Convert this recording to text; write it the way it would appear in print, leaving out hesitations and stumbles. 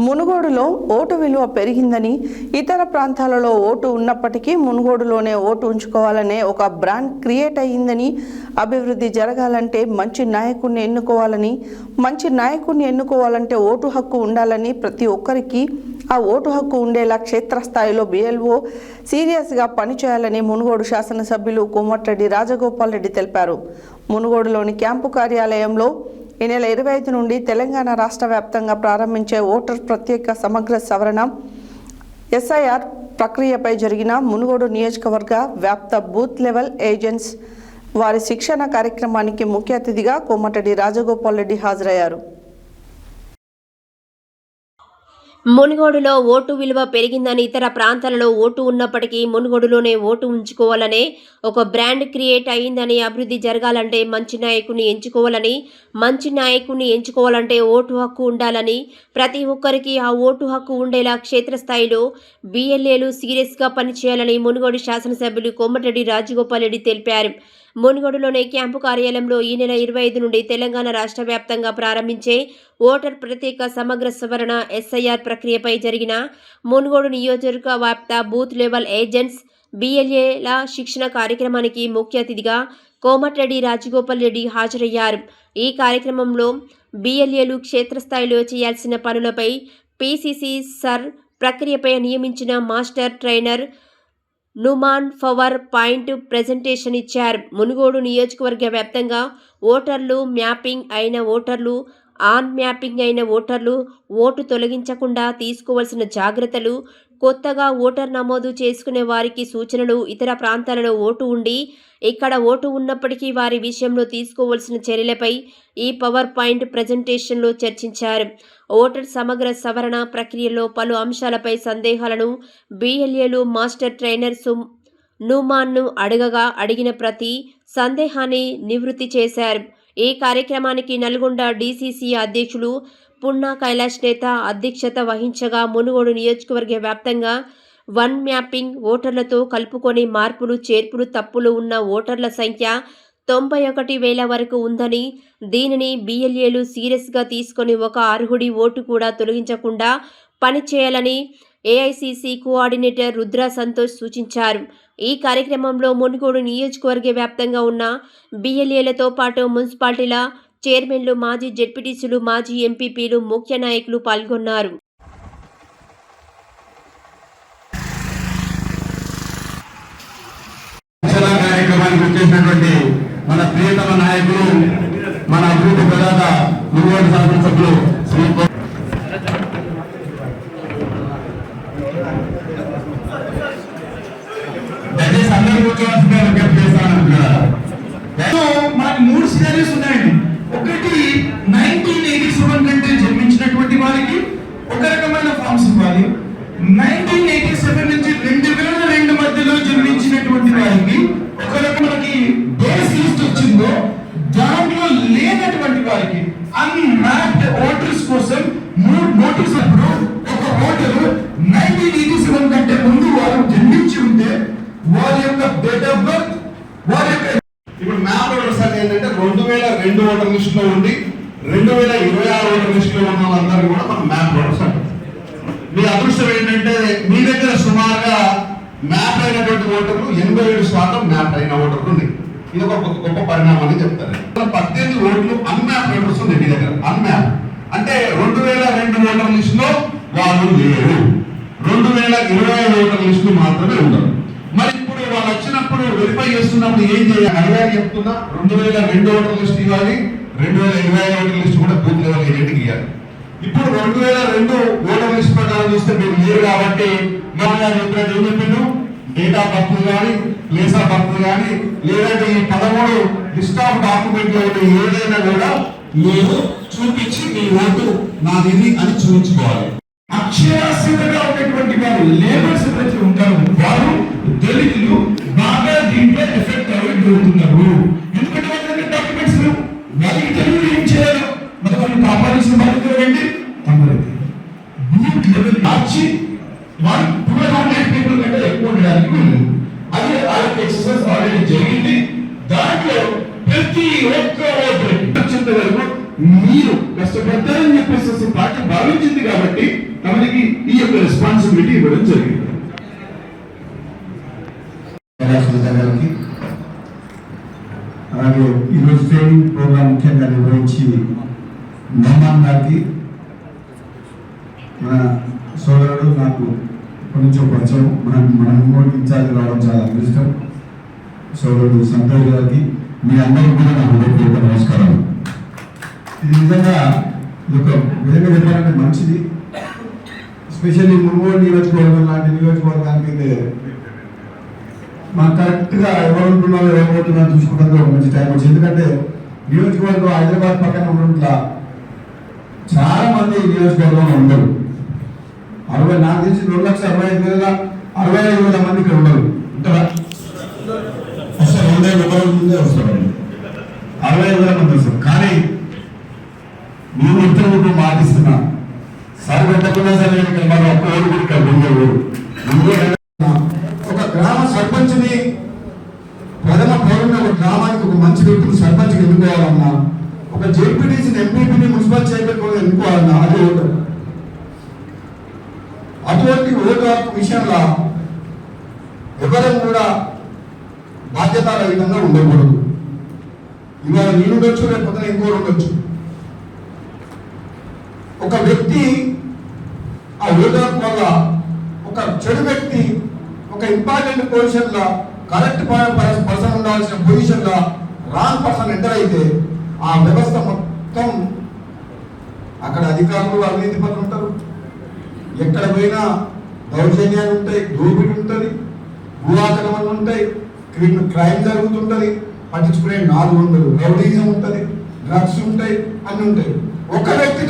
మునుగోడులో ఓటు విలువ పెరిగిందని, ఇతర ప్రాంతాలలో ఓటు ఉన్నప్పటికీ మునుగోడులోనే ఓటు ఉంచుకోవాలనే ఒక బ్రాండ్ క్రియేట్ అయ్యిందని, అభివృద్ధి జరగాలంటే మంచి నాయకుడిని ఎన్నుకోవాలంటే ఓటు హక్కు ఉండాలని, ప్రతి ఒక్కరికి ఆ ఓటు హక్కు ఉండేలా క్షేత్రస్థాయిలో BLO సీరియస్గా పనిచేయాలని మునుగోడు శాసనసభ్యులు కోమటిరెడ్డి రాజగోపాల్ రెడ్డి తెలిపారు. మునుగోడులోని క్యాంపు కార్యాలయంలో ఈ నెల 25 నుండి తెలంగాణ రాష్ట్ర వ్యాప్తంగా ప్రారంభించే ఓటర్ ప్రత్యేక సమగ్ర సవరణ SIR ప్రక్రియపై జరిగిన మునుగోడు నియోజకవర్గ వ్యాప్త బూత్ లెవెల్ ఏజెంట్స్ వారి శిక్షణ కార్యక్రమానికి ముఖ్య అతిథిగా కోమటిరెడ్డి రాజగోపాల్ రెడ్డి హాజరయ్యారు. మునుగోడులో ఓటు విలువ పెరిగిందని, ఇతర ప్రాంతాలలో ఓటు ఉన్నప్పటికీ మునుగోడులోనే ఓటు ఉంచుకోవాలనే ఒక బ్రాండ్ క్రియేట్ అయ్యిందని, అభివృద్ధి జరగాలంటే మంచి నాయకుడిని ఎంచుకోవాలంటే ఓటు హక్కు ఉండాలని, ప్రతి ఒక్కరికి ఆ ఓటు హక్కు ఉండేలా క్షేత్రస్థాయిలో BLAలు సీరియస్గా పనిచేయాలని మునుగోడు శాసనసభ్యులు కోమటిరెడ్డి రాజగోపాల్ రెడ్డి తెలిపారు. మునుగోడులోని క్యాంపు కార్యాలయంలో ఈ నెల 25 నుండి తెలంగాణ రాష్ట్ర వ్యాప్తంగా ప్రారంభించే ఓటర్ ప్రత్యేక సమగ్ర సవరణ SIR ప్రక్రియపై జరిగిన మునుగోడు నియోజకవర్గ వ్యాప్త బూత్ లెవెల్ ఏజెంట్స్ BLAల శిక్షణ కార్యక్రమానికి ముఖ్య అతిథిగా కోమటిరెడ్డి రాజగోపాల్ రెడ్డి హాజరయ్యారు. ఈ కార్యక్రమంలో BLAలు క్షేత్రస్థాయిలో చేయాల్సిన పనులపై PCC సర్ ప్రక్రియపై నియమించిన master trainer Numan power point presentation ఇచ్చారు. మునుగోడు నియోజకవర్గ వ్యాప్తంగా ఓటర్లు మ్యాపింగ్ అయిన ఓటర్లు, ఆన్ మ్యాపింగ్ అయిన ఓటర్లు, ఓటు తొలగించకుండా తీసుకోవాల్సిన జాగ్రత్తలు, కొత్తగా ఓటర్ నమోదు చేసుకునే వారికి సూచనలు, ఇతర ప్రాంతాలలో ఓటు ఉండి ఇక్కడ ఓటు ఉన్నప్పటికీ వారి విషయంలో తీసుకోవాల్సిన చర్యలపై ఈ పవర్ పాయింట్ ప్రెజెంటేషన్లో చర్చించారు. ఓటర్ సమగ్ర సవరణ ప్రక్రియలో పలు అంశాలపై సందేహాలను BLAలు మాస్టర్ ట్రైనర్ నుమాన్ను అడిగిన ప్రతి సందేహాన్ని నివృత్తి చేశారు. ఈ కార్యక్రమానికి నల్గొండ DCC అధ్యక్షులు పున్నా కైలాష్ నేత అధ్యక్షత వహించగా, మునుగోడు నియోజకవర్గ వ్యాప్తంగా వన్ మ్యాపింగ్ ఓటర్లతో కలుపుకొని మార్పులు, చేర్పులు, తప్పులు ఉన్న ఓటర్ల సంఖ్య 91,000 వరకు ఉందని, దీనిని BLAలు సీరియస్గా తీసుకొని ఒక అర్హుడి ఓటు కూడా తొలగించకుండా పనిచేయాలని AICC కోఆర్డినేటర్ రుద్ర సంతోష్ సూచించారు. ఈ కార్యక్రమంలో మునుగోడు నియోజకవర్గ వ్యాప్తంగా ఉన్న BLAలతో పాటు మున్సిపాలిటీల చైర్మన్లు, మాజీ జెడ్పీటీసీలు, మాజీ ఎంపీపీలు, ముఖ్య నాయకులు పాల్గొన్నారు. మన ప్రియతమ నాయకులు, మన అభివృద్ధి ప్రదాత మునుగోడు శాసనసభ్యులు శ్రీ మనకి 3 సినారియోస్ ఉన్నాయండి. ఒకటి 1987 కంటే జన్మించినటువంటి వారికి ఒక రకమైన ఫార్మ్స్ ఇవ్వాలి. 1987 నుంచి 2002 మధ్యలో జన్మించినటువంటి వారికి ఒక రకమైనకి బేస్ లిస్ట్ వచ్చిందో దాంట్లో లేనటువంటి వారికి అన్మ్యాప్డ్ ఓటర్స్ కోసం 3 నోటీస్ అప్పుడు ఒక ఓటరు 1987 కంటే ముందు వారు జన్మించి ఉంటే వారి యొక్క డేట్ ఆఫ్ బర్త్, వారి యొక్క ఇప్పుడు మ్యాప్ ఓటర్స్ అంటే ఏంటంటే 2002 ఓటర్ లిస్ట్ లో ఉండి 2026 ఓటర్ లిస్ట్ లో ఉన్న వాళ్ళందరూ కూడా మనం మ్యాప్ ఓటర్స్ అంటాం. మీ అదృష్టం ఏంటంటే మీ దగ్గర సుమారుగా మ్యాప్ అయినటువంటి ఓటర్లు 87% మ్యాప్ అయిన ఓటర్లు ఉంది. ఇది ఒక గొప్ప పరిణామం అని చెప్తారు. 18 ఓట్లు అన్మ్యాప్ ఓటర్స్ ఉంది మీ దగ్గర. అన్మ్యాప్ అంటే 2002 ఓటర్ లిస్ట్ లో వాళ్ళు లేరు. 2025 ఓటర్ లిస్ట్ మాత్రమే ఉన్నారు. మరి ఇప్పుడు వాళ్ళు వచ్చినప్పుడు వెరిఫై చేస్తున్నప్పుడు ఏం చేయాలి? అడిగారు చెప్తున్నా, 2002 ఓటర్ లిస్ట్ ఇవ్వాలి, 2025 ఓటర్ లిస్ట్ కూడా బూత్ లెవెల్ ఏజెంట్కి ఇవ్వాలి. ఇప్పుడు 2002 ఓటర్ లిస్ట్ ప్రకారం చూస్తే మీరు లేరు కాబట్టి ఏం చెప్పిండు, డేట్ ఆఫ్ బర్త్ కానీ, ప్లేస్ ఆఫ్ బర్త్ కానీ, లేదంటే ఈ 13 లిస్ట్ ఆఫ్ డాక్యుమెంట్ ఏదైనా కూడా మీరు చూపించి మీ ఓటు నాది అని చూపించుకోవాలి. అక్షరాస్యతగా ఉన్నటువంటి వారు, లేబర్స్ ఎవరైతే ఉంటారు వారు దళితులు బాగా దీంట్లో ఎఫెక్ట్ అవుతున్నారు. ఎందుకంటే వాళ్ళ డాక్యుమెంట్స్ వాళ్ళకి తెలుగు ఏం చేయాలి, మరి వాళ్ళు కాపాడాల్సిన బాధ్యత ఏంటి? బూత్ లెవెల్ మార్చి వాళ్ళు 200 పీపుల్ కంటే ఎక్కువ ఉండడానికి వీలు. అది ఆ ఎక్సర్సైజ్ ఆల్రెడీ జరిగింది. దాంట్లో ప్రతి ఒక్క ఓటర్ వరకు మీరు కష్టపడతారని చెప్పేసి పార్టీ భావించింది కాబట్టి ఫెసిలిటీ ఇవ్వడం జరిగింది. గారికి అలాగే ఈరోజు ట్రైనింగ్ ప్రోగ్రామ్ ముఖ్యంగా నిర్వహించి మెహమాన్ గారికి, మన సోదరుడు నాకు ఇప్పటి నుంచో పరిచయం, మన ఇంకోటి ఇన్ఛార్జ్ రావడం చాలా అదృష్టం, సోదరుడు సంతోష్ గారికి, మీ అందరికీ కూడా నా హృదయపూర్వక నమస్కారం. ఇది నిజంగా ఇది ఒక విధంగా చెప్పాలంటే మంచిది. ఎస్పెషల్లీ మునుగోడు నియోజకవర్గం లాంటి నియోజకవర్గానికి అయితే మాకు కరెక్ట్గా ఎవరు ఉంటున్నారో ఎవరు పోతున్నారో చూసుకోవడానికి ఒక మంచి టైం వచ్చింది. ఎందుకంటే నియోజకవర్గం హైదరాబాద్ పక్కన ఉండట్లా చాలా మంది నియోజకవర్గంలో ఉండరు. నాకు తెలిసి 2,65,000 మంది ఇక్కడ ఉండరు. ఉంటారా? వస్తారు, 100,000 ముందే వస్తారు, 65,000 మంది వస్తారు. కానీ నేను ఇతరులకు మాటిస్తున్నా, సరి పెట్టకుండా సరే మన ఒక్క ఊరు కూడా ఇక్కడ ఉండరు. ఒక గ్రామ సర్పంచ్ని, ప్రథమ పౌరుని ఒక గ్రామానికి ఒక మంచి వ్యక్తిని సర్పంచ్కి ఎన్నుకోవాలన్నా, ఒక జెడ్పీటీసీని, ఎంపీపీని, మున్సిపల్ చైర్మన్ ఎన్నుకోవాలన్నా అది ఓటు. అటువంటి ఓటు హక్కు విషయంలో ఎవరం కూడా బాధ్యతారహితంగా ఉండకూడదు. ఇవాళ నేను ఉండొచ్చు, లేకపోతే ఇంకోరు ఉండొచ్చు. ఒక వ్యక్తి ఆ ఓటు హక్కు వల్ల ఒక చెడు వ్యక్తి ఒక ఇంపార్టెంట్ పొజిషన్లో, కరెక్ట్ పర్సన్ ఉండాల్సిన పొజిషన్లో రాంగ్ పర్సన్ ఎంటర్ అయితే ఆ వ్యవస్థ మొత్తం, అక్కడ అధికారులు అవినీతి పనులు ఉంటారు, ఎక్కడ పోయినా దౌర్జన్యాలు ఉంటాయి, దోపిడీ ఉంటుంది, భూఆక్రమణలు ఉంటాయి, క్రైమ్ జరుగుతుంటుంది, పట్టించుకునే 400 రౌడీజం ఉంటుంది, డ్రగ్స్ ఉంటాయి, అన్నీ ఉంటాయి. ఒక వ్యక్తి